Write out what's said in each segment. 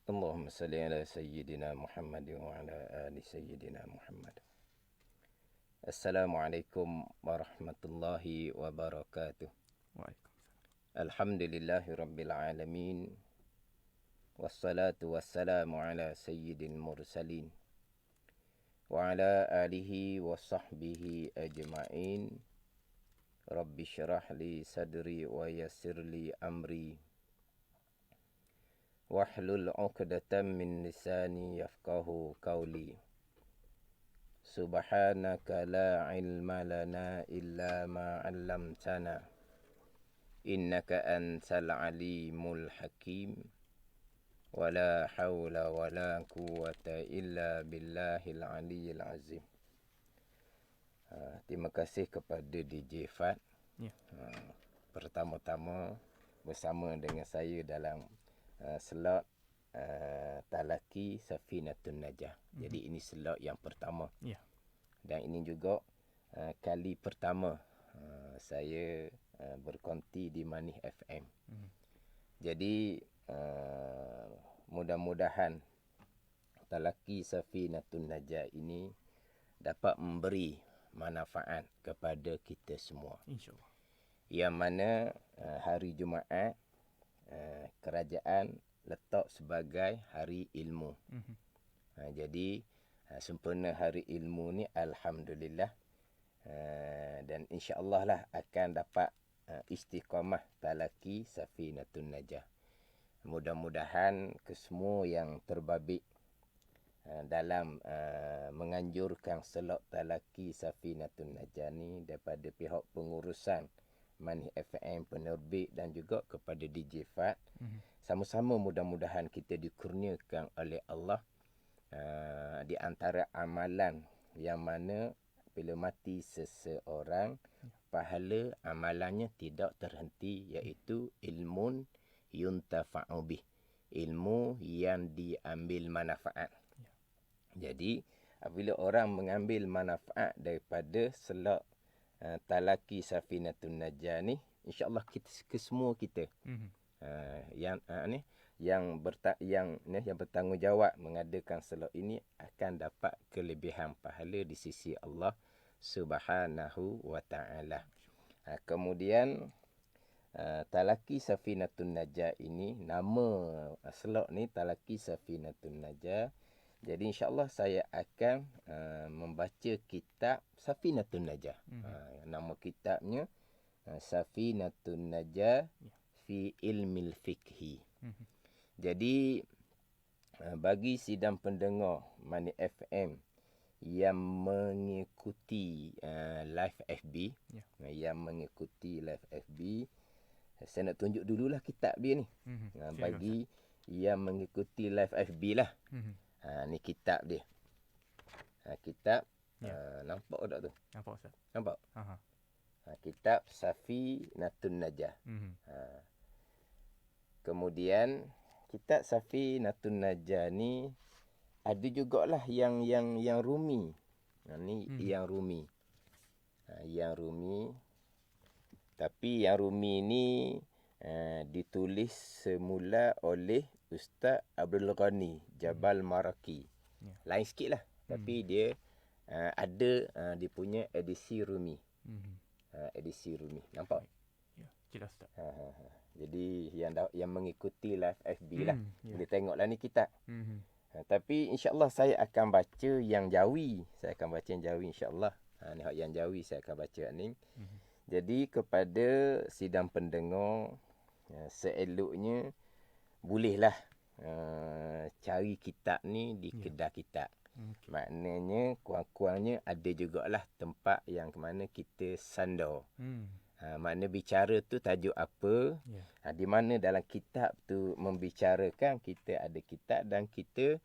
اللهم صل على سيدنا محمد وعلى آل سيدنا محمد. Assalamualaikum warahmatullahi wabarakatuh. Waalaikumsalam. Alhamdulillahi rabbil alamin. Wassalatu wassalamu ala sayyidil mursalin wa ala alihi wa sahbihi ajma'in. Rabbi syrah li sadri wa yassir li amri wahlul 'uqdatam min lisani yafqahu qawli. Subhanaka la ilma lana illa ma 'allamtana innaka antal alimul hakim. Wala hawla wala quwwata illa billahil aliyyil azim. Terima kasih kepada DJ Fat. Ya. Pertama-tama bersama dengan saya dalam slot Talaki Safinatun Najah. Jadi ini slot yang pertama. Ya. Dan ini juga kali pertama saya berkonti di Manih FM. Jadi mudah-mudahan Talaki Safinatun Najah ini dapat memberi manfaat kepada kita semua. InsyaAllah. Yang mana hari Jumaat kerajaan letak sebagai hari ilmu. Jadi sempena hari ilmu ni alhamdulillah, dan insya-Allah lah akan dapat istiqamah Talaki Safinatun Najah. Mudah-mudahan kesemua yang terbabit dalam menganjurkan slot Talaki Safinatun Najah ni daripada pihak pengurusan Manih FM, penerbit dan juga kepada DJ Fat, sama-sama mudah-mudahan kita dikurniakan oleh Allah di antara amalan yang mana bila mati seseorang, pahala amalannya tidak terhenti, iaitu ilmun yuntafa'u bih, ilmu yang diambil manfaat. Jadi apabila orang mengambil manfaat daripada slot Talaki Safinatun Najah ni, insya-Allah kita kesemua kita yang bertanggungjawab mengadakan slot ini akan dapat kelebihan pahala di sisi Allah Subhanahu wa taala. Kemudian Talaki Safinatun Najah ini, nama slot ni Talaki Safinatun Najah. Jadi insya-Allah saya akan membaca kitab Safinatun Najah. Nama kitabnya Safinatun Najah fi ilmil fiqhi. Jadi bagi sidang pendengar Manih FM yang mengikuti live FB, saya nak tunjuk dululah kitab dia ni. Bagi yang mengikuti live FB lah. Ni kitab dia. Kitab nampak tak tu? Nampak Ustaz. Nampak? Kitab Safinatun Najah. Kemudian kitab Safinatun Najah ni ada jugalah yang Rumi. Ni yang Rumi. Yang Rumi. Tapi yang Rumi ni ditulis semula oleh Ustaz Abdul Ghani Jabal Maraki. Lain sikit lah. Tapi dia ada dia punya edisi Rumi. Edisi Rumi. Nampak? Ya, jelas Ustaz. Jadi yang mengikuti live FB lah. Boleh tengoklah ni kitab. Tapi insya-Allah saya akan baca yang Jawi. Saya akan baca yang Jawi insya-Allah. Ni yang Jawi saya akan baca ni. Jadi kepada sidang pendengar, seeloknya bolehlah cari kitab ni di kedai kitab. Maknanya kurang-kurangnya ada jugalah tempat yang ke mana kita sandar. Makna bicara tu tajuk apa, di mana dalam kitab tu membicarakan, kita ada kitab dan kita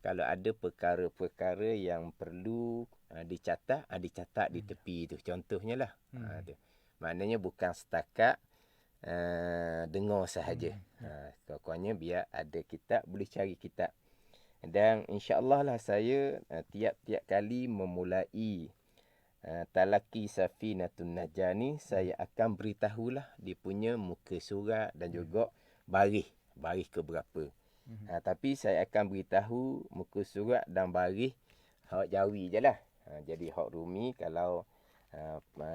kalau ada perkara-perkara yang perlu dicatat di tepi tu. Contohnya lah. Tu. Maknanya bukan setakat dengar sahaja. Kurang-kurangnya biar ada kitab, boleh cari kitab. Dan insya-Allah lah saya tiap-tiap kali memulai Talaki Safinatun Najah ni, saya akan beritahulah dia punya muka surat dan juga baris ke berapa. Tapi saya akan beritahu muka surat dan baris hak Jawi je lah. Jadi hak Rumi kalau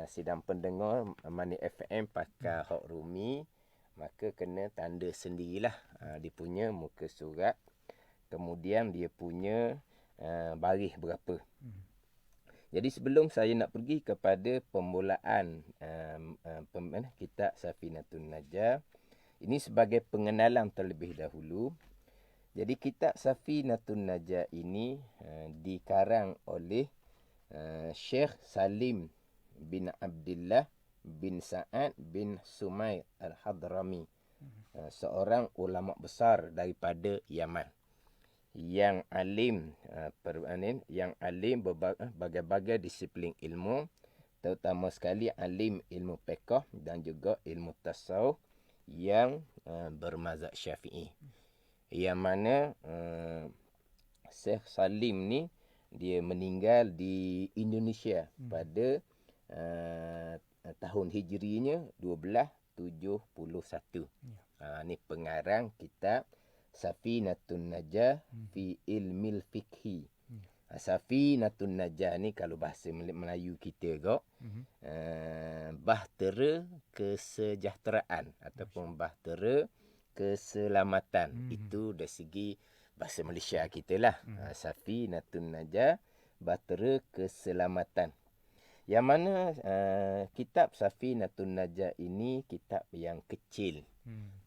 sidang pendengar Mani FM pakai hak Rumi, maka kena tanda sendirilah. Dia punya muka surat. Kemudian dia punya baris berapa. Jadi sebelum saya nak pergi kepada permulaan kitab Safinatun Najah, ini sebagai pengenalan terlebih dahulu. Jadi kitab Safinatun Najah ini dikarang oleh Syekh Salim bin Abdullah bin Sa'ad bin Sumair Al-Hadrami, seorang ulama besar daripada Yaman, yang alim berbagai-bagai disiplin ilmu, terutama sekali alim ilmu fiqh dan juga ilmu tasawuf yang bermazhab Syafi'i. Yang mana Syekh Salim ni dia meninggal di Indonesia pada tahun Hijrinya 1271. Ni pengarang kitab Safinatun Najah fi ilmil fiqhi. Safinatun Najah ni kalau bahasa Melayu kita kok, bahtera kesejahteraan ataupun bahtera keselamatan. Itu dari segi bahasa Malaysia kita lah. Safinatun Najah, bahtera keselamatan. Yang mana kitab Safinatun Najah ini kitab yang kecil.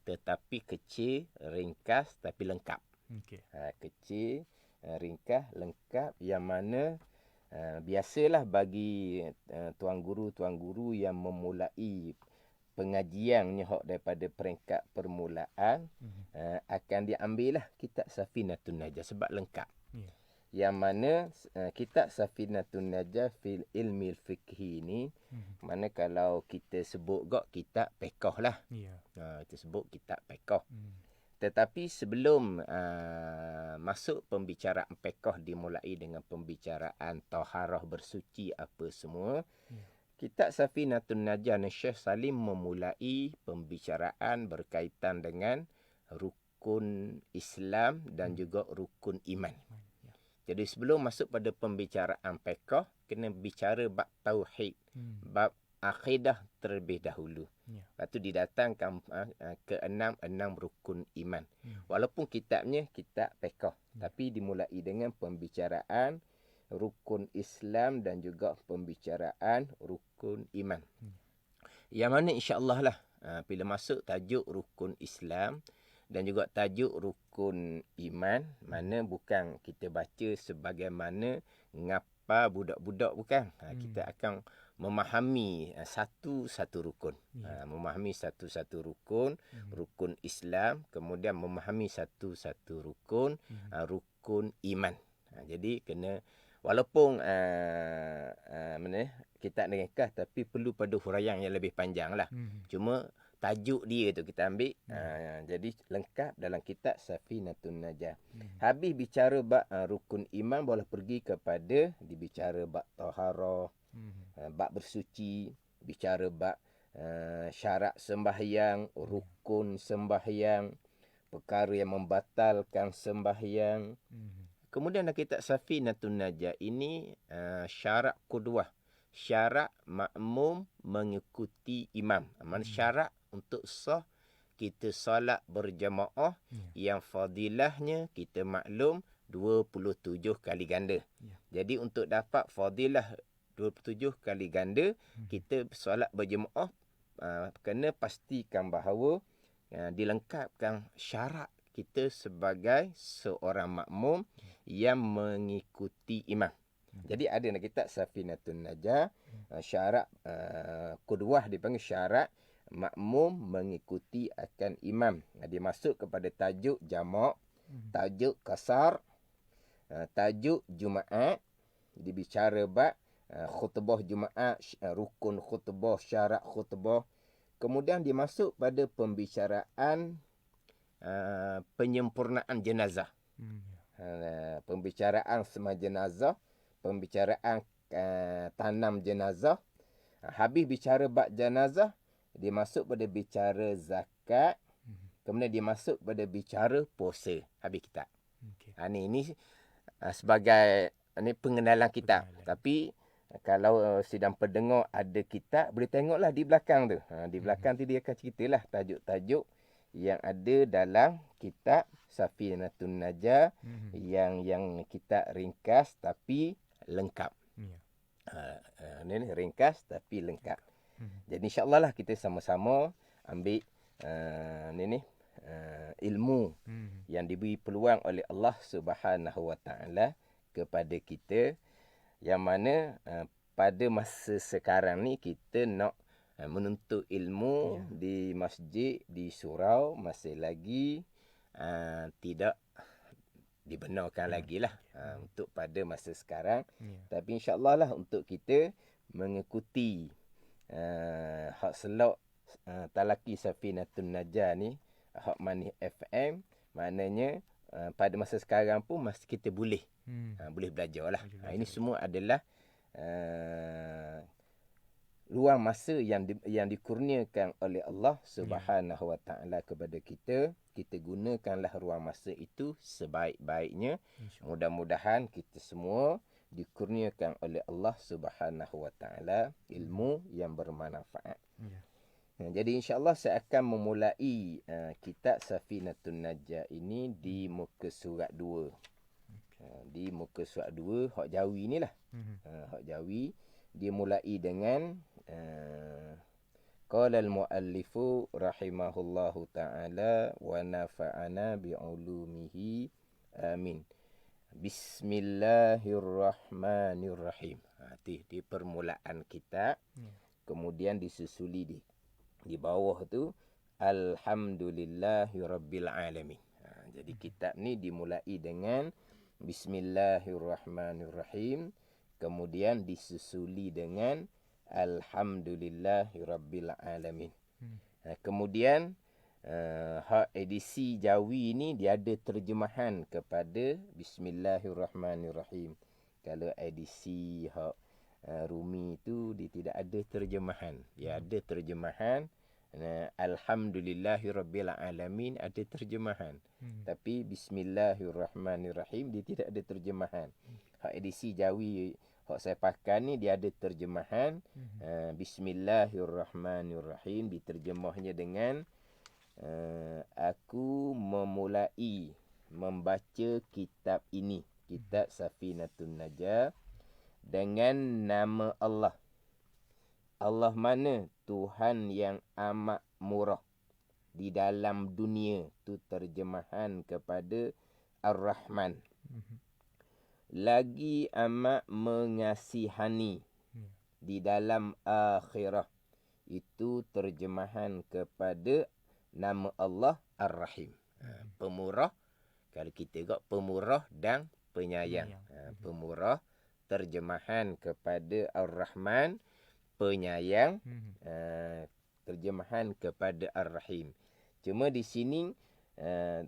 Tetapi kecil, ringkas tapi lengkap. Kecil, ringkas, lengkap, yang mana biasalah bagi tuan guru yang memulai pengajiannya daripada peringkat permulaan, akan diambillah kitab Safinatun Najah sebab lengkap. Yang mana kitab Safinatun Najah fil ilmil fiqhi ni, mana kalau kita sebut kitab fiqh lah. Kita sebut kitab fiqh. Tetapi sebelum masuk pembicaraan fiqh, dimulai dengan pembicaraan taharah, bersuci apa semua. Kitab Safinatun Najah Syekh Salim memulai pembicaraan berkaitan dengan rukun Islam dan juga rukun iman. Jadi sebelum masuk pada pembicaraan fiqh, kena bicara bab tauhid, bab akidah terlebih dahulu. Lepas tu didatangkan ke-6 rukun iman. Walaupun kitabnya kitab fiqh, tapi dimulai dengan pembicaraan rukun Islam dan juga pembicaraan rukun iman. Yang mana insya-Allah lah bila masuk tajuk rukun Islam dan juga tajuk rukun iman, mana bukan kita baca sebagaimana ngapa budak-budak, bukan. Kita akan memahami satu-satu rukun. Memahami satu-satu rukun, rukun Islam, kemudian memahami satu-satu rukun, rukun iman. Jadi kena, walaupun kitab ringkas, tapi perlu pada huraian yang lebih panjang lah. Cuma tajuk dia tu kita ambil. Jadi lengkap dalam kitab Safinatun Najah. Habis bicara bab rukun iman, boleh pergi kepada dibicara bab taharah, bab bersuci, bicara bab syarat sembahyang, rukun sembahyang, perkara yang membatalkan sembahyang. Kemudian dalam kitab Safinatun Najah ini syarat qudwah, syarat makmum mengikuti imam. Maksudnya syarat untuk sah kita solat berjamaah yang fadilahnya kita maklum 27 kali ganda. Jadi untuk dapat fadilah 27 kali ganda, kita solat berjamaah kena pastikan bahawa dilengkapkan syarat kita sebagai seorang makmum yang mengikuti imam. Jadi ada dalam kitab Safinatun Najah syarat qudwah, dipanggil syarat makmum mengikuti akan imam. Dia masuk kepada tajuk jamak, tajuk kasar, tajuk Jumaat, dibicara bab khutbah Jumaat, rukun khutbah, syarat khutbah. Kemudian dimasuk pada pembicaraan penyempurnaan jenazah. Pembicaraan semua jenazah, pembicaraan tanam jenazah. Habis bicara bab jenazah, dia masuk pada bicara zakat, Kemudian dia masuk pada bicara puasa. Habis kitab. Okey. Ini sebagai pengenalan kitab. Pengenalan. Tapi kalau sidang pendengar ada kitab, boleh tengoklah di belakang tu. Di belakang tu dia akan ceritalah tajuk-tajuk yang ada dalam kitab Safinatun Najah yang kita ringkas tapi lengkap. Ini ringkas tapi lengkap. Jadi insya-Allah lah kita sama-sama ambil ilmu yang diberi peluang oleh Allah Subhanahu Wa Taala kepada kita, yang mana pada masa sekarang ni kita nak menuntut ilmu di masjid, di surau masih lagi tidak dibenarkan lagi lah untuk pada masa sekarang. Tapi insya-Allah lah untuk kita mengikuti hak selok Talaki Safinatun Najah ni, hak Manis FM, maknanya pada masa sekarang pun masih kita boleh boleh belajar lah. Ini semua adalah ruang masa yang dikurniakan oleh Allah Subhanahu Wa Taala kepada kita. Kita gunakanlah ruang masa itu sebaik-baiknya. Mudah-mudahan kita semua dikurniakan oleh Allah Subhanahu Wa Taala ilmu yang bermanfaat. Jadi insya-Allah saya akan memulai kitab Safinatun Najah ini di muka surat 2. Di muka surat 2 hak Jawi ni lah. Hak Jawi dia mulai dengan qala al-muallifu rahimahullahu taala wa nafa'ana bi ulumihi amin. Bismillahirrahmanirrahim. Di permulaan kitab. Kemudian disusuli di bawah tu alhamdulillahirabbil alamin. Jadi kitab ni dimulai dengan Bismillahirrahmanirrahim, kemudian disusuli dengan alhamdulillahirabbil alamin. Kemudian hak edisi Jawi ni dia ada terjemahan kepada Bismillahirrahmanirrahim. Kalau edisi hak Rumi tu dia tidak ada terjemahan. Dia ada terjemahan alhamdulillahirabbil alamin, ada terjemahan. Tapi Bismillahirrahmanirrahim dia tidak ada terjemahan. Hak edisi Jawi hak saya pakai ni dia ada terjemahan. Bismillahirrahmanirrahim diterjemahnya dengan aku memulai membaca kitab ini, kitab Safinatun Najah, dengan nama Allah. Allah mana? Tuhan yang amat murah di dalam dunia. Tu terjemahan kepada Ar-Rahman. Lagi amat mengasihani di dalam akhirah. Itu terjemahan kepada nama Allah Ar-Rahim. Pemurah. Kalau kita tengok pemurah dan penyayang. Pemurah terjemahan kepada Ar-Rahman, penyayang terjemahan kepada Ar-Rahim. Cuma di sini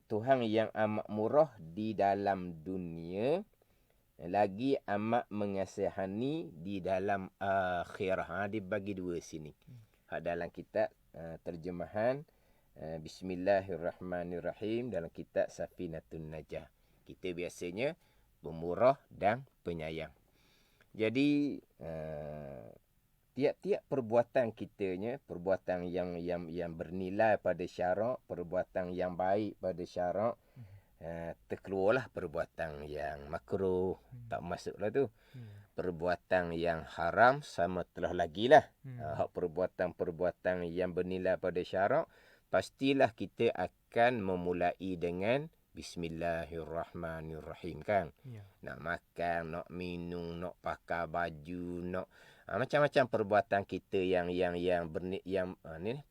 Tuhan yang amat murah di dalam dunia, lagi amat mengasihani di dalam akhirah. Dia bagi dua sini. Dalam kitab terjemahan Bismillahirrahmanirrahim dalam kitab Safinatun Najah. Kita biasanya pemurah dan penyayang. Jadi tiap-tiap perbuatan kitanya, perbuatan yang bernilai pada syarak, perbuatan yang baik pada syarak, terkeluarlah perbuatan yang makruh, tak masuklah tu. Perbuatan yang haram sama telah lagi lah. Perbuatan-perbuatan yang bernilai pada syarak, pastilah kita akan memulai dengan Bismillahirrahmanirrahim kan. Nak makan, nak minum, nak pakai baju, nak macam-macam perbuatan kita yang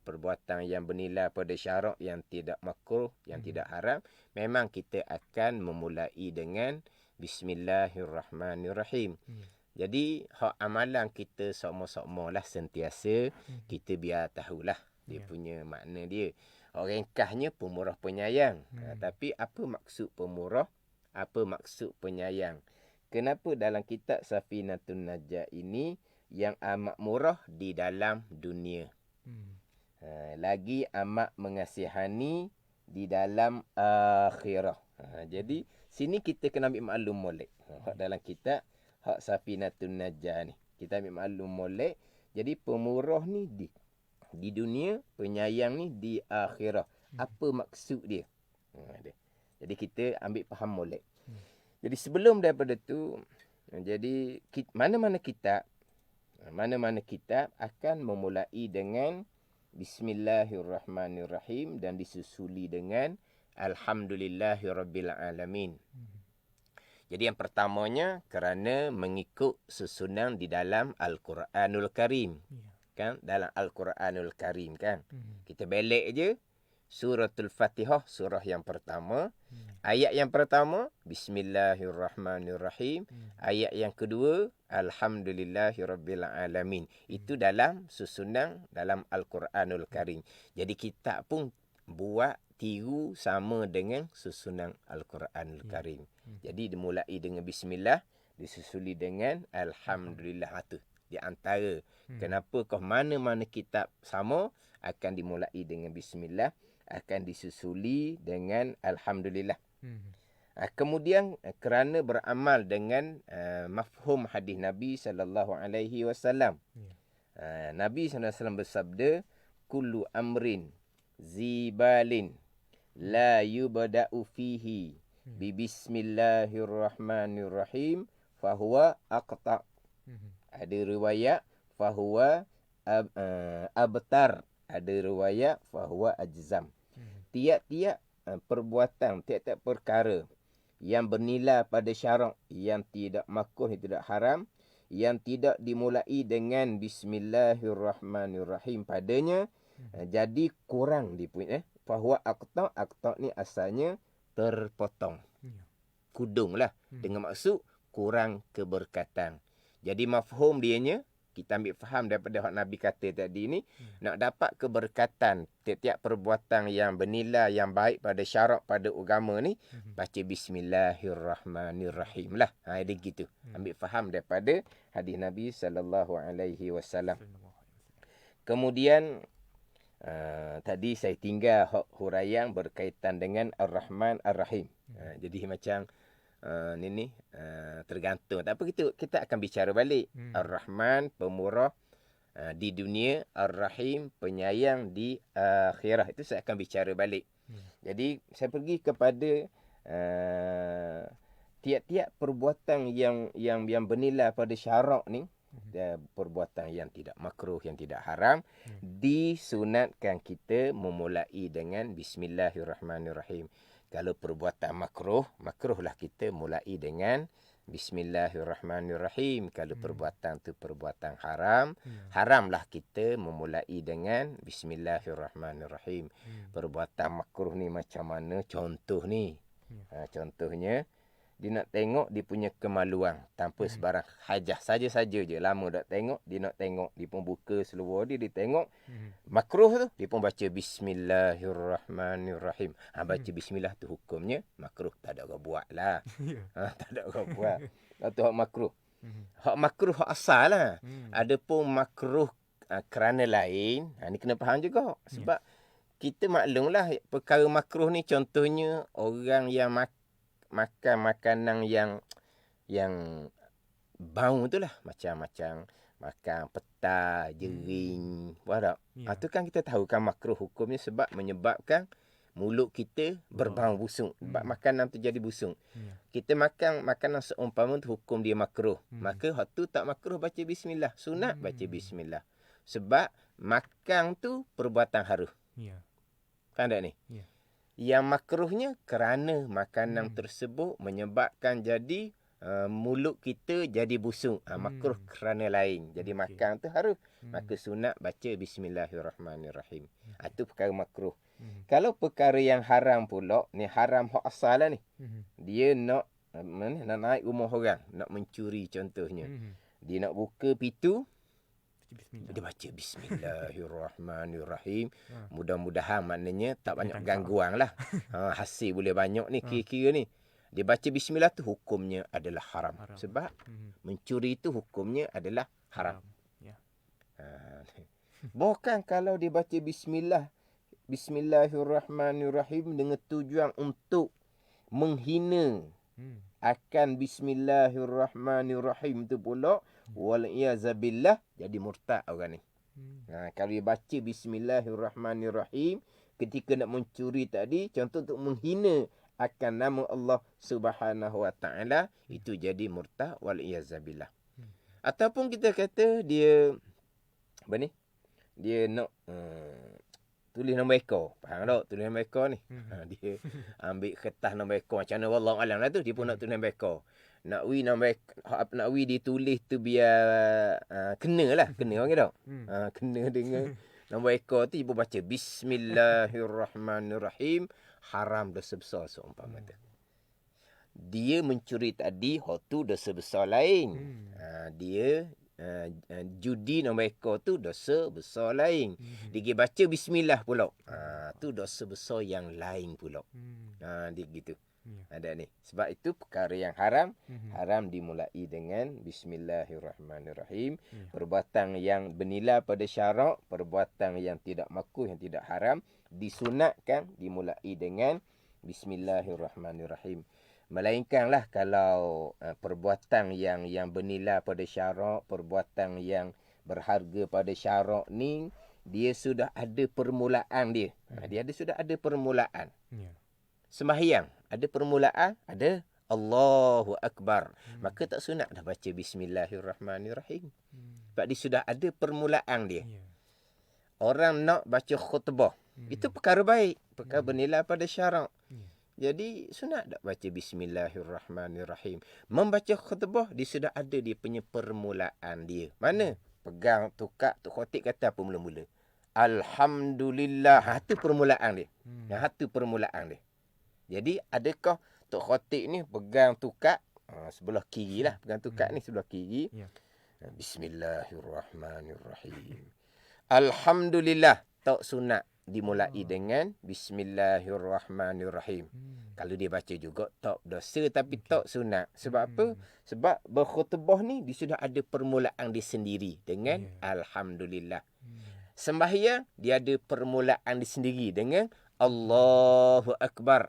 perbuatan yang bernilai pada syarak, yang tidak makruh, yang tidak haram, memang kita akan memulai dengan Bismillahirrahmanirrahim. Jadi hak amalan kita sama-sama lah sentiasa kita biar tahulah dia punya makna dia. Ringkasnya pemurah penyayang. Tapi apa maksud pemurah? Apa maksud penyayang? Kenapa dalam kitab Safinatun Najah ini yang amat murah di dalam dunia? Lagi amat mengasihani di dalam akhirah. Jadi sini kita kena ambil maklum molek. Hak dalam kitab hak Safinatun Najah ni. Kita ambil maklum molek. Jadi pemurah ni di dunia, penyayang ni di akhirah. Apa maksud dia? Jadi kita ambil faham molek. Jadi sebelum daripada tu, jadi mana-mana kitab akan memulai dengan Bismillahirrahmanirrahim dan disusuli dengan Alhamdulillahirrabbilalamin. Jadi yang pertamanya kerana mengikut susunan di dalam Al-Quranul Karim. Kan? Dalam Al-Quranul Karim kan. Kita belik je Suratul Fatihah, surah yang pertama. Ayat yang pertama, Bismillahirrahmanirrahim. Ayat yang kedua, Alhamdulillahirrabbilalamin. Itu dalam susunan dalam Al-Quranul Karim. Jadi kita pun buat tiru sama dengan susunan Al-Quranul Karim. Jadi dimulai dengan Bismillah, disusuli dengan Alhamdulillah. Itu di antara kenapa kau mana-mana kitab sama akan dimulai dengan Bismillah, akan disusuli dengan Alhamdulillah. Kemudian kerana beramal dengan mafhum hadis Nabi SAW. Nabi SAW bersabda, kullu amrin zibalin la yubda'u fihi bi bismillahirrahmanirrahim fahuwa aqta'. Ada riwayat fahuwa abtar. Ada riwayat fahuwa ajzam. Tiap-tiap perbuatan, tiap-tiap perkara yang bernilai pada syarak, yang tidak makruh, yang tidak haram, yang tidak dimulai dengan Bismillahirrahmanirrahim padanya, jadi kurang dipunyai. Fahuwa aqta'. Aqta' ni asalnya terpotong. Kudung lah. Dengan maksud kurang keberkatan. Jadi mafhum dianya, kita ambil faham daripada hak Nabi kata tadi ni, nak dapat keberkatan tiap-tiap perbuatan yang bernilai, yang baik pada syarak, pada agama ni, baca Bismillahirrahmanirrahim lah. Dia gitu. Ambil faham daripada hadis Nabi SAW. Kemudian, tadi saya tinggal hak huraian berkaitan dengan Ar-Rahman Ar-Rahim. Jadi macam tergantung. Tak apa, kita akan bicara balik. Ar-Rahman, pemurah di dunia. Ar-Rahim, penyayang di akhirah. Itu saya akan bicara balik. Jadi saya pergi kepada tiap-tiap perbuatan yang bernilai pada syarak ni, perbuatan yang tidak makruh, yang tidak haram, disunatkan kita memulai dengan Bismillahirrahmanirrahim. Kalau perbuatan makruhlah kita mulai dengan Bismillahirrahmanirrahim. Kalau perbuatan tu perbuatan haram, haramlah kita memulai dengan Bismillahirrahmanirrahim. Perbuatan makruh ni macam mana? Contoh ni. Contohnya, dia nak tengok dia punya kemaluan tanpa sebarang hajah, saja-saja je. Lama tak tengok, dia nak tengok, dia pun buka seluar dia tengok. Makruh tu, dia pun baca Bismillahirrahmanirrahim. Baca bismillah tu hukumnya makruh. Tak ada orang buat lah. Tak ada orang buat. Itu hak makruh. Hak makruh hak asal lah. Adapun makruh kerana lain, ni kena faham juga. Sebab kita maklumlah perkara makruh ni, contohnya orang yang makan makanan yang bau tu lah. Macam makan petai, jering. Faham tak? Itu kan kita tahu kan makruh hukumnya sebab menyebabkan mulut kita berbau busuk. Sebab makanan tu jadi busuk. Kita makan makanan seumpama tu hukum dia makruh. Maka hak tu tak makruh baca bismillah. Sunat baca bismillah. Sebab makan tu perbuatan haram. Faham tak ni? Yang makruhnya kerana makanan tersebut menyebabkan jadi mulut kita jadi busuk. Makruh kerana lain. Jadi makan tu haram. Maka sunat baca Bismillahirrahmanirrahim. Itu perkara makruh. Kalau perkara yang haram pula, ni haram hak asal lah ni. Dia nak naik rumah orang, nak mencuri contohnya. Dia nak buka pintu, dia baca Bismillahirrahmanirrahim. Mudah-mudahan maknanya tak banyak gangguan lah. Hasil boleh banyak ni kira-kira ni. Dia baca bismillah tu hukumnya adalah haram. Sebab mencuri tu hukumnya adalah haram. Bahkan kalau dia baca bismillah Bismillahirrahmanirrahim dengan tujuan untuk menghina akan Bismillahirrahmanirrahim tu pula, wal-iyazabillah, jadi murtad orang ni. Kalau dia baca Bismillahirrahmanirrahim ketika nak mencuri tadi, contoh untuk menghina akan nama Allah Subhanahu Wa Taala, itu jadi murtad, wal-iyazabillah. Ataupun kita kata dia apa ni? Dia nak tulis nombor ekor. Faham tak? Tulis nombor ekor ni. Dia ambil kertas nombor ekor. Macam mana wallahu alam lah tu. Dia pun nak tulis nombor ekor. Nak ditulis tu biar kena lah. Kena orang tak? Kena dengan nombor ekor tu. Dia pun baca Bismillahirrahmanirrahim. Haram dosa besar seumpama tu. Dia mencuri tadi, tu dosa besar lain. Dia judi nombor ekor tu dosa besar lain. Dia baca bismillah pula. Tu dosa besar yang lain pula. Dia gitu. Ada ni. Sebab itu perkara yang haram, haram dimulai dengan bismillahirrahmanirrahim. Perbuatan yang bernilai pada syarak, perbuatan yang tidak makruh, yang tidak haram, disunatkan dimulai dengan bismillahirrahmanirrahim. Melainkanlah kalau perbuatan yang bernilai pada syarak, perbuatan yang berharga pada syarak ni, dia sudah ada permulaan dia. Dia sudah ada permulaan. Sembahyang, ada permulaan, ada Allahu Akbar. Maka tak sunat dah baca Bismillahirrahmanirrahim. Sebab dia sudah ada permulaan dia. Orang nak baca khutbah, itu perkara baik, perkara bernilai pada syarak. Jadi sunat tak baca Bismillahirrahmanirrahim. Membaca khutbah, dia sudah ada dia punya permulaan dia. Mana? Pegang tukak, Tok Khotib kata apa mula-mula? Alhamdulillah. Itu permulaan dia. Itu permulaan dia. Jadi adakah Tok Khotib ni pegang tukak sebelah kiri lah. Pegang tukak ni sebelah kiri. Bismillahirrahmanirrahim. Alhamdulillah. Tak sunat dimulai dengan Bismillahirrahmanirrahim. Kalau dia baca juga tak dosa, tapi tak sunat. Sebab apa? Sebab berkhutbah ni dia sudah ada permulaan dia sendiri dengan Alhamdulillah. Sembahyang dia ada permulaan dia sendiri dengan Allahu Akbar.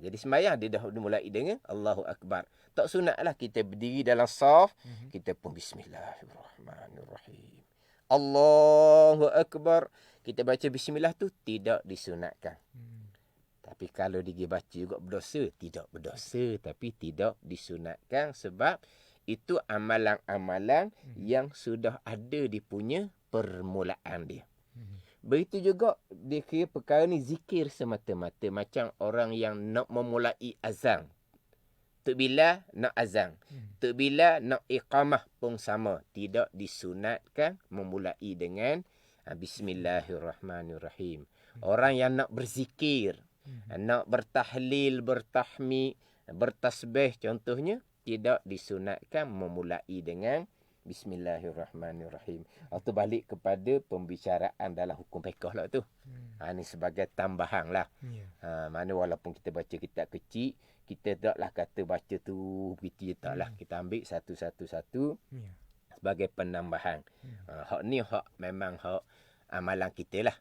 Jadi sembahyang dia dah dimulai dengan Allahu Akbar. Tak sunatlah kita berdiri dalam saf, kita pun Bismillahirrahmanirrahim. Allahu Akbar. Kita baca bismillah tu tidak disunatkan. Tapi kalau dia baca juga berdosa, tidak berdosa, tapi tidak disunatkan sebab itu amalan-amalan yang sudah ada di punya permulaan dia. Begitu juga dia kira perkara ni zikir semata-mata, macam orang yang nak memulai azan. Tok Bilal nak azan. Tok Bilal nak iqamah pun sama. Tidak disunatkan memulai dengan Bismillahirrahmanirrahim. Orang yang nak berzikir, nak bertahlil, bertahmid, bertasbih contohnya, tidak disunatkan memulai dengan Bismillahirrahmanirrahim. Itu balik kepada pembicaraan dalam hukum fiqh lah tu. Ini sebagai tambahan lah. Mana walaupun kita baca kitab kecil, kita taklah kata baca tu begitu je, taklah. Kita ambil satu-satu sebagai penambahan. Hak ni hak memang hak amalan kita lah.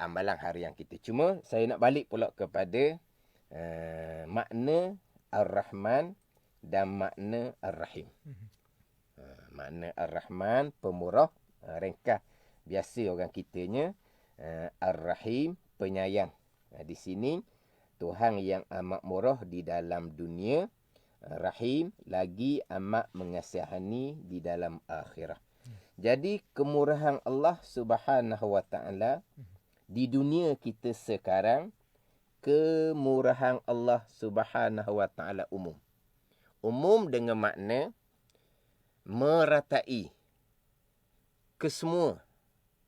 Amalan harian kita. Cuma saya nak balik pula kepada makna Ar-Rahman dan makna Ar-Rahim. Makna Ar-Rahman, pemurah, ringkas. Biasa orang kitanya. Ar-Rahim, penyayang. Di sini, Tuhan yang amat murah di dalam dunia. Rahim, lagi amat mengasihani di dalam akhirat. Jadi, kemurahan Allah Subhanahu Wa Taala di dunia kita sekarang, kemurahan Allah Subhanahu Wa Taala umum. Umum dengan makna meratai ke semua.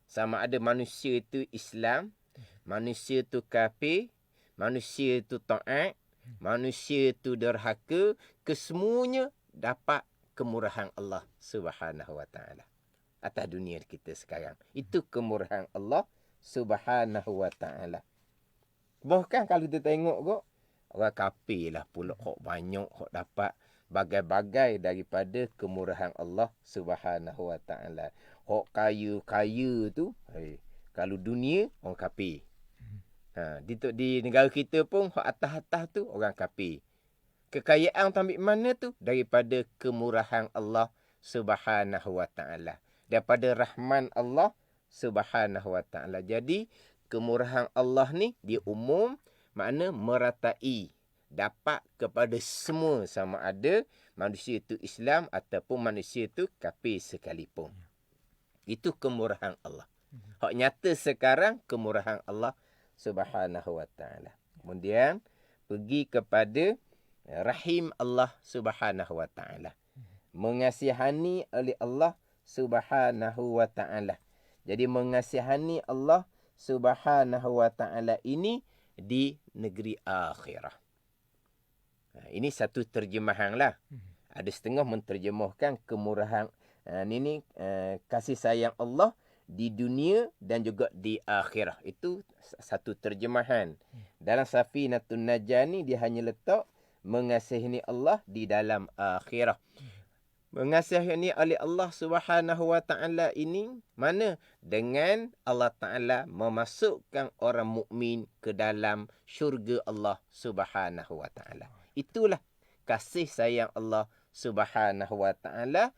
Sama ada manusia itu Islam, manusia itu kafir, manusia itu taat, manusia itu derhaka, kesemuanya dapat kemurahan Allah Subhanahu Wa Taala atas dunia kita sekarang. Itu kemurahan Allah Subhanahu Wa Taala. Bahkan kalau kita tengok kok, orang kafir lah pula kok banyak kok dapat bagai-bagai daripada kemurahan Allah Subhanahu Wa Taala. Hak kaya-kaya tu, Kalau dunia, orang kafir. Di negara kita pun, hak atas-atas tu orang kafir. Kekayaan tu ambil mana tu? Daripada kemurahan Allah Subhanahu wa ta'ala. Daripada rahman Allah Subhanahu wa ta'ala. Jadi, kemurahan Allah ni, dia umum, makna meratai. Dapat kepada semua, sama ada manusia itu Islam ataupun manusia itu kafir sekalipun. Itu kemurahan Allah. Hak nyata sekarang, kemurahan Allah Subhanahu wa ta'ala. Kemudian, pergi kepada rahim Allah Subhanahu wa ta'ala. Mengasihani oleh Allah Subhanahu wa ta'ala. Jadi mengasihani Allah Subhanahu wa ta'ala ini di negeri akhirah. Ini satu terjemahan lah. Ada setengah menterjemahkan kemurahan kasih sayang Allah di dunia dan juga di akhirah. Itu satu terjemahan. Dalam Safinatun Najah ni dia hanya letak mengasihani Allah di dalam akhirah. Mengasihani oleh Allah Subhanahu wa ta'ala ini mana? Dengan Allah Ta'ala memasukkan orang mukmin ke dalam syurga Allah Subhanahu wa ta'ala. Itulah kasih sayang Allah Subhanahu wa ta'ala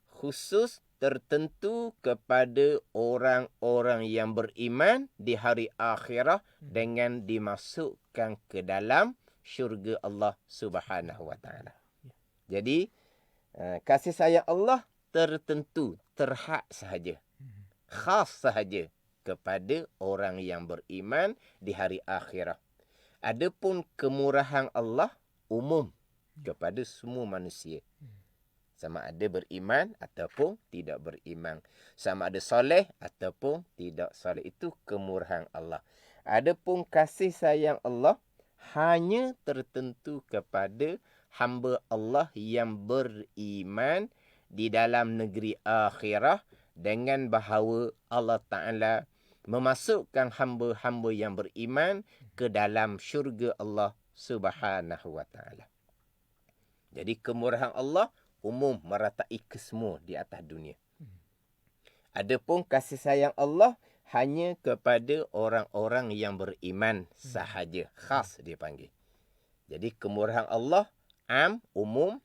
khusus tertentu kepada orang-orang yang beriman di hari akhirah dengan dimasukkan ke dalam syurga Allah Subhanahu wa ta'ala. Jadi, kasih sayang Allah tertentu, terhad sahaja. Khas sahaja kepada orang yang beriman di hari akhirah. Adapun kemurahan Allah umum kepada semua manusia. Sama ada beriman ataupun tidak beriman. Sama ada soleh ataupun tidak soleh. Itu kemurahan Allah. Adapun kasih sayang Allah hanya tertentu kepada hamba Allah yang beriman di dalam negeri akhirah dengan bahawa Allah Ta'ala memasukkan hamba-hamba yang beriman ke dalam syurga Allah Subhanahu wa ta'ala. Jadi kemurahan Allah umum meratai ke semua di atas dunia. Adapun kasih sayang Allah hanya kepada orang-orang yang beriman sahaja. Khas dia panggil. Jadi kemurahan Allah umum.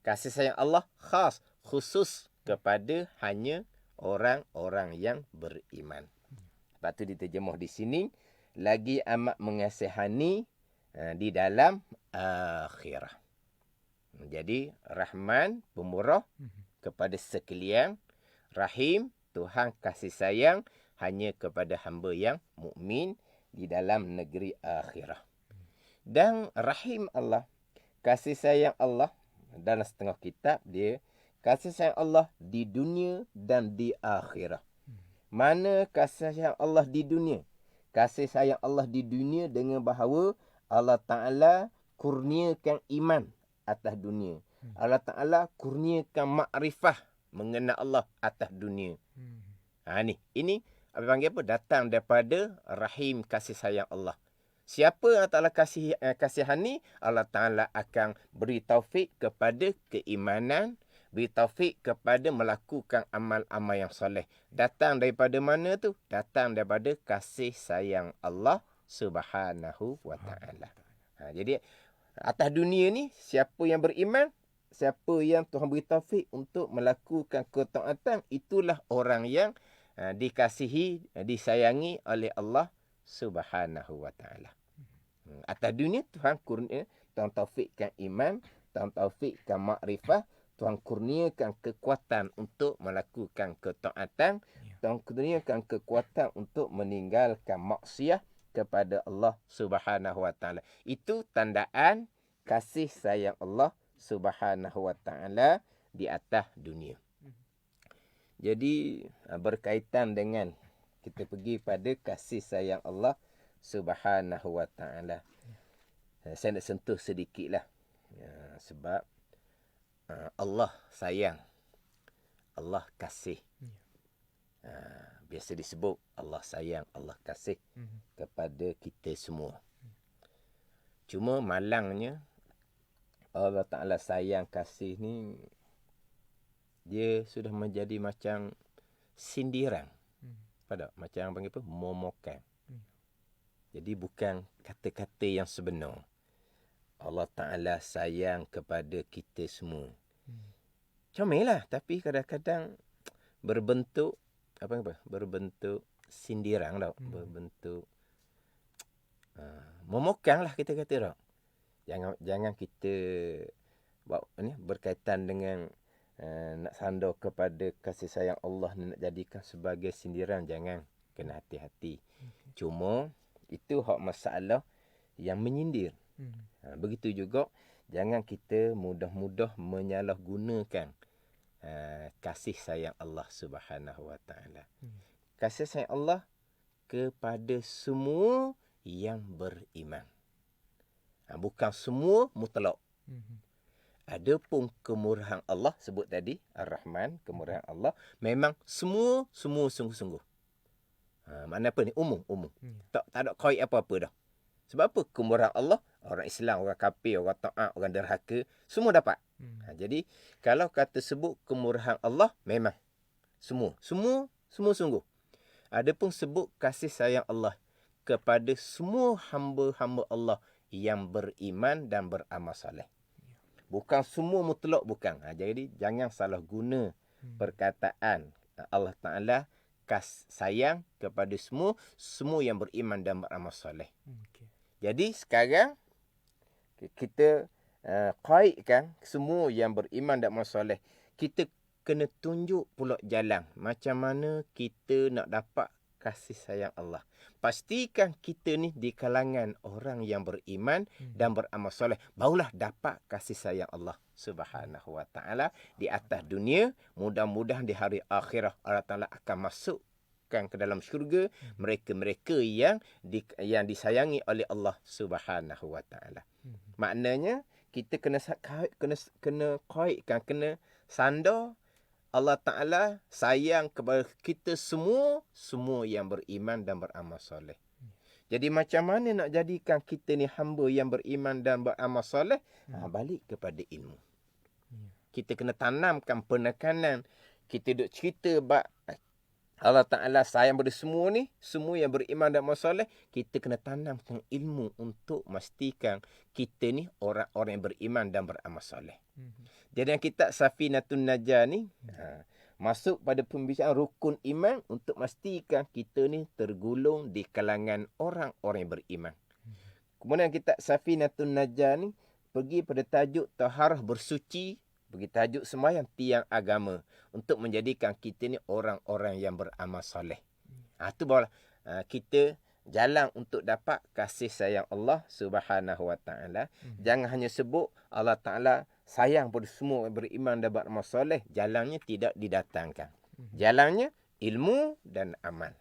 Kasih sayang Allah khas, khusus kepada hanya orang-orang yang beriman. Sebab tu diterjemah di sini, lagi amat mengasihani di dalam akhirah. Jadi Rahman, pemurah kepada sekalian. Rahim, Tuhan kasih sayang hanya kepada hamba yang mukmin di dalam negeri akhirah. Dan Rahim Allah, kasih sayang Allah, dalam setengah kitab dia, kasih sayang Allah di dunia dan di akhirah. Mana kasih sayang Allah di dunia? Kasih sayang Allah di dunia dengan bahawa Allah Ta'ala kurniakan iman atas dunia. Allah Ta'ala kurniakan makrifah mengenal Allah atas dunia. Ini apa panggil apa? Datang daripada rahim kasih sayang Allah. Siapa yang Allah Ta'ala kasihani, Allah Ta'ala akan beri taufik kepada keimanan, beri taufik kepada melakukan amal-amal yang soleh. Datang daripada mana tu? Datang daripada kasih sayang Allah Subhanahu wa ta'ala. Jadi atas dunia ni, siapa yang beriman, siapa yang Tuhan beri taufik untuk melakukan ketaatan, itulah orang yang dikasihi, disayangi oleh Allah Subhanahu wa ta'ala. Atas dunia Tuhan kurnia, Tuhan taufikkan iman, Tuhan taufikkan makrifah, Tuhan kurniakan kekuatan untuk melakukan ketaatan, Tuhan kurniakan kekuatan untuk meninggalkan maksiat kepada Allah Subhanahu wa ta'ala. Itu tandaan kasih sayang Allah Subhanahu wa ta'ala di atas dunia. Jadi berkaitan dengan kita pergi pada kasih sayang Allah Subhanahu wa ta'ala. Saya nak sentuh sedikitlah. Sebab Allah sayang. Allah kasih. Biasa disebut Allah sayang, Allah kasih kepada kita semua. Cuma malangnya Allah Ta'ala sayang kasih ni, dia sudah menjadi macam sindiran apa dah? Macam orang panggil apa? Momokan. Jadi bukan kata-kata yang sebenar. Allah Ta'ala sayang kepada kita semua. Comel lah. Tapi kadang-kadang berbentuk apa? Berbentuk sindiran tau. Berbentuk momokang lah kita kata tau. Jangan kita berkaitan dengan nak sandar kepada kasih sayang Allah, nak jadikan sebagai sindiran. Jangan. Kena hati-hati. Cuma itu hak masalah yang menyindir. Begitu juga jangan kita mudah-mudah menyalahgunakan kasih sayang Allah Subhanahu Wa Taala. Kasih sayang Allah kepada semua yang beriman. Bukan semua mutlak. Adapun kemurahan Allah sebut tadi Ar-Rahman, kemurahan Allah memang semua sungguh-sungguh. Makna apa ni? Umum. Tak ada kait apa-apa dah. Sebab apa? Kemurahan Allah, orang Islam, orang kafir, orang taat, orang derhaka, semua dapat. Jadi kalau kata sebut kemurahan Allah memang semua sungguh. Adapun sebut kasih sayang Allah kepada semua hamba-hamba Allah yang beriman dan beramal soleh. Bukan semua mutlak, bukan. Jadi jangan salah guna perkataan Allah Ta'ala sayang kepada semua yang beriman dan beramal soleh. Jadi sekarang kita kaitkan semua yang beriman dan beramal soleh. Kita kena tunjuk pula jalan macam mana kita nak dapat kasih sayang Allah. Pastikan kita ni di kalangan orang yang beriman dan beramal soleh. Barulah dapat kasih sayang Allah Subhanahu Wa Taala di atas dunia. Mudah-mudahan di hari akhirah Allah Taala akan masukkan ke dalam syurga mereka-mereka yang disayangi oleh Allah Subhanahu Wa Taala. Maknanya kita kena kaitkan, kena sandar Allah Ta'ala sayang kepada kita semua yang beriman dan beramal soleh. Jadi macam mana nak jadikan kita ni hamba yang beriman dan beramal soleh? Balik kepada ilmu. Kita kena tanamkan penekanan. Kita duk cerita Allah Ta'ala sayang pada semua ni, semua yang beriman dan beramal soleh. Kita kena tanamkan ilmu untuk memastikan kita ni orang-orang yang beriman dan beramal soleh. Jadi yang kitab Safinatun Najah ni masuk pada pembicaraan rukun iman untuk memastikan kita ni tergolong di kalangan orang-orang yang beriman. Kemudian kitab Safinatun Najah ni pergi pada tajuk taharah bersuci, pergi tajuk sembahyang tiang agama untuk menjadikan kita ni orang-orang yang beramal soleh. Itu barulah kita jalan untuk dapat kasih sayang Allah Subhanahu Wa Taala. Jangan hanya sebut Allah Taala sayang pada semua yang beriman dan beramal soleh. Jalannya tidak didatangkan. Jalannya ilmu dan amal.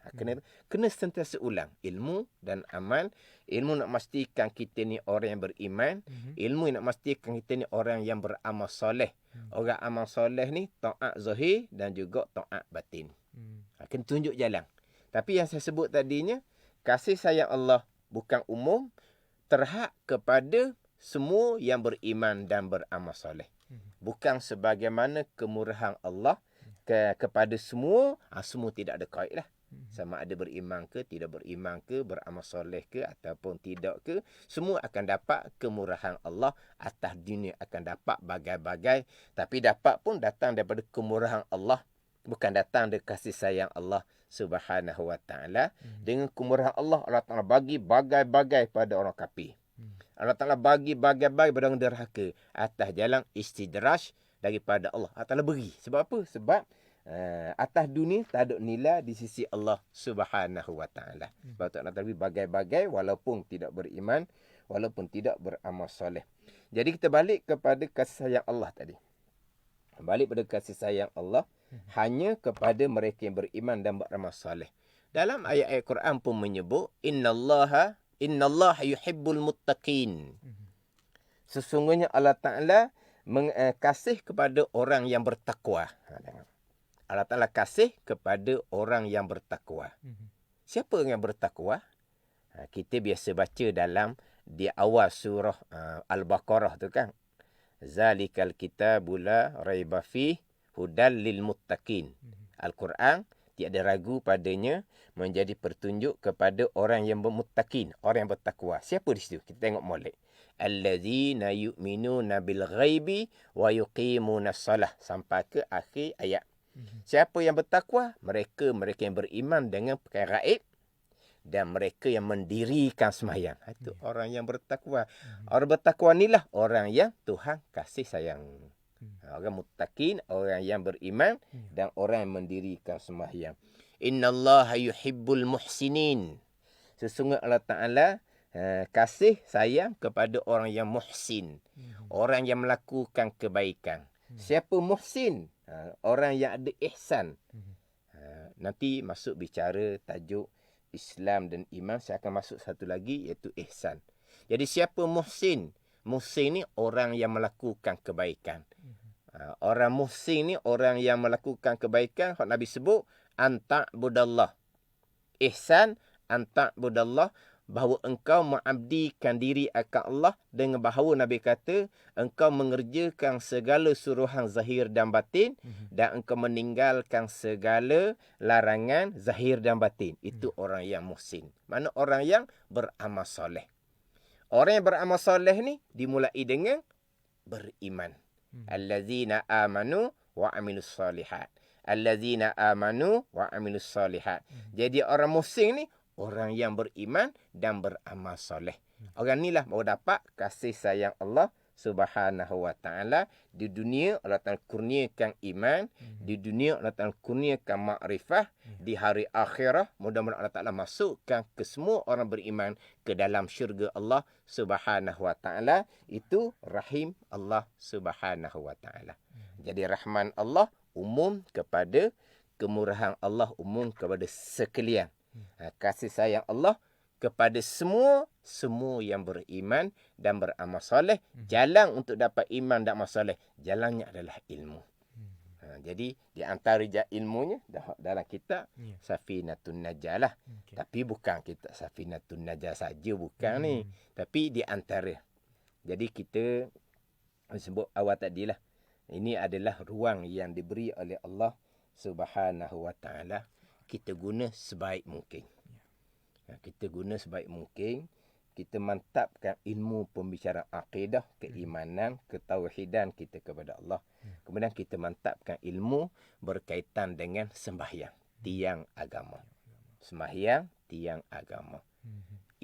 Kena sentiasa ulang. Ilmu dan amal. Ilmu nak memastikan kita ni orang yang beriman. Ilmu nak memastikan kita ni orang yang beramal soleh. Orang amal soleh ni taat zahir dan juga taat batin. Kena tunjuk jalan. Tapi yang saya sebut tadinya, kasih sayang Allah bukan umum, terhad kepada semua yang beriman dan beramal soleh. Bukan sebagaimana kemurahan Allah kepada semua tidak ada kait lah. Sama ada beriman ke, tidak beriman ke, beramal soleh ke, ataupun tidak ke, semua akan dapat kemurahan Allah. Atas dunia akan dapat bagai-bagai. Tapi dapat pun datang daripada kemurahan Allah. Bukan datang dari kasih sayang Allah Subhanahu Wa Taala. Dengan kemurahan Allah, Allah Ta'ala bagi bagai-bagai pada orang kafir. Allah Ta'ala bagi bagai-bagai pada orang derhaka atas jalan istidraj daripada Allah. Allah Ta'ala beri. Sebab apa? Sebab atas dunia tak ada nilai di sisi Allah Subhanahu Wa Taala. Sebab tu Allah Ta'ala beri bagai-bagai walaupun tidak beriman, walaupun tidak beramal soleh. Jadi kita balik kepada kasih sayang Allah tadi. Balik pada kasih sayang Allah hanya kepada mereka yang beriman dan beramal soleh. Dalam ayat-ayat Quran pun menyebut innallaha yuhibbul muttaqin. Sesungguhnya Allah Ta'ala kasih kepada orang yang bertakwa. Allah Ta'ala kasih kepada orang yang bertakwa. Siapa yang bertakwa? Kita biasa baca di awal surah Al-Baqarah tu kan. Zalikal kitabul la raiba fihi hudal lil muttaqin. Al-Quran tiada ragu padanya menjadi pertunjuk kepada orang yang bermuttaqin, orang yang bertakwa. Siapa di situ? Kita tengok molek. Allazina yu'minuna bil ghaibi wa yuqimuna shalah, sampai ke akhir ayat. Siapa yang bertakwa? Mereka yang beriman dengan perkara gaib dan mereka yang mendirikan sembahyang. Itu orang yang bertakwa. Orang bertakwa inilah orang yang Tuhan kasih sayang. Orang muttaqin, orang yang beriman dan orang yang mendirikan sembahyang. Innallaha yuhibbul muhsinin. Sesungguhnya Allah Ta'ala kasih sayang kepada orang yang muhsin. Orang yang melakukan kebaikan. Siapa muhsin? Orang yang ada ihsan. Nanti masuk bicara tajuk Islam dan iman. Saya akan masuk satu lagi iaitu ihsan. Jadi siapa muhsin? Muhsin ni orang yang melakukan kebaikan. Orang muhsin ni orang yang melakukan kebaikan. Hak Nabi sebut anta'budallah. Ihsan anta'budallah, bahawa engkau mengabdikan diri akan Allah, dengan bahawa Nabi kata engkau mengerjakan segala suruhan zahir dan batin dan engkau meninggalkan segala larangan zahir dan batin. Itu orang yang muhsin. Mana orang yang beramal soleh. Orang yang beramal soleh ni dimulai dengan beriman. Allazina amanu wa amilus solihat. Allazina amanu wa amilus solihat. Jadi orang muhsin ni orang yang beriman dan beramal soleh. Orang inilah baru dapat kasih sayang Allah Subhanahu wa ta'ala. Di dunia Allah Ta'ala kurniakan iman. Di dunia Allah Ta'ala kurniakan makrifah. Di hari akhirah mudah-mudahan Allah Ta'ala masukkan ke semua orang beriman ke dalam syurga Allah Subhanahu wa ta'ala. Itu rahim Allah Subhanahu wa ta'ala. Jadi rahman Allah umum kepada, kemurahan Allah umum kepada sekalian. Kasih sayang Allah kepada semua yang beriman dan beramal soleh. Jalan untuk dapat iman dan amal soleh, jalannya adalah ilmu. Jadi di antara ilmunya dalam kitab Safinatun Najah lah. Tapi bukan kitab Safinatun Najah saja, bukan ni. Tapi di antara. Jadi kita sebut awal tadi lah. Ini adalah ruang yang diberi oleh Allah Subhanahu wa ta'ala. Kita guna sebaik mungkin. Kita guna sebaik mungkin. Kita mantapkan ilmu pembicaraan akidah, keimanan, ketauhidan kita kepada Allah. Kemudian kita mantapkan ilmu berkaitan dengan sembahyang, tiang agama. Sembahyang, tiang agama.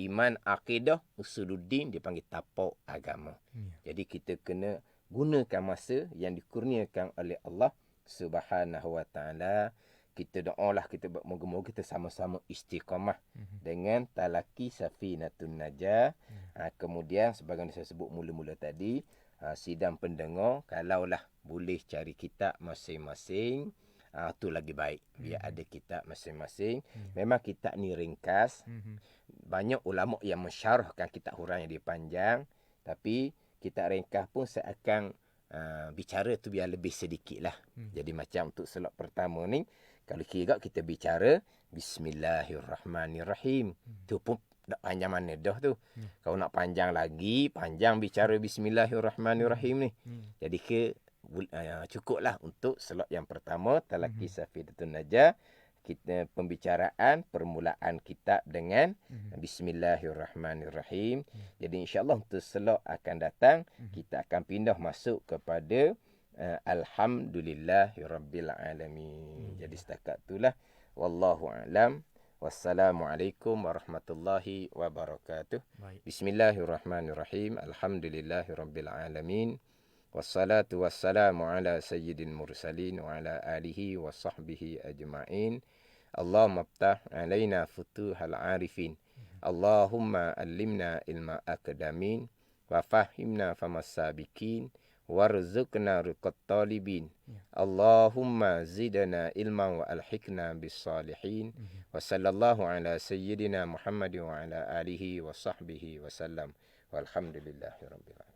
Iman, akidah, usuluddin dipanggil tapak agama. Jadi kita kena gunakan masa yang dikurniakan oleh Allah Subhanahu wa ta'ala. Kita doalah, kita moga-moga kita sama-sama istiqamah dengan talaki Safinatun Najah. Kemudian sebagaimana saya sebut mula-mula tadi, sidang pendengar kalaulah boleh cari kitab masing-masing, tu lagi baik. Biar ada kitab masing-masing. Memang kitab ni ringkas. Banyak ulama yang mensyarahkan kitab huraian yang dia panjang, tapi kitab ringkas pun saya akan bicara tu biar lebih sedikit lah. Jadi macam untuk slot pertama ni, kalau kira kita bicara Bismillahirrahmanirrahim. Tu pun tak panjang mana dah tu. Kalau nak panjang lagi, panjang bicara Bismillahirrahmanirrahim ni. Jadi cukuplah untuk slot yang pertama, Talaki Safinatun Najah. Kita pembicaraan permulaan kitab dengan Bismillahirrahmanirrahim. Jadi insya-Allah untuk slot akan datang kita akan pindah masuk kepada Alhamdulillahirabbil alamin. Jadi setakat itulah, wallahu a'lam. Wassalamualaikum warahmatullahi wabarakatuh. Bismillahirrahmanirrahim. Alhamdulillahirabbil alamin. Wassalatu wassalamu ala sayyidil mursalin wa ala alihi wa sahbihi ajma'in. Allahumma aftah alaina futuhal arifin. Allahumma allimna ilma akadamin. Wa fahimna famas sabiqin. Warzuqna riqat talibin. Allahumma zidna ilman wa alhiqna bis salihin. Wa sallallahu ala sayyidina Muhammad wa ala alihi wa sahbihi wa sallam. Walhamdulillahi rabbil alamin.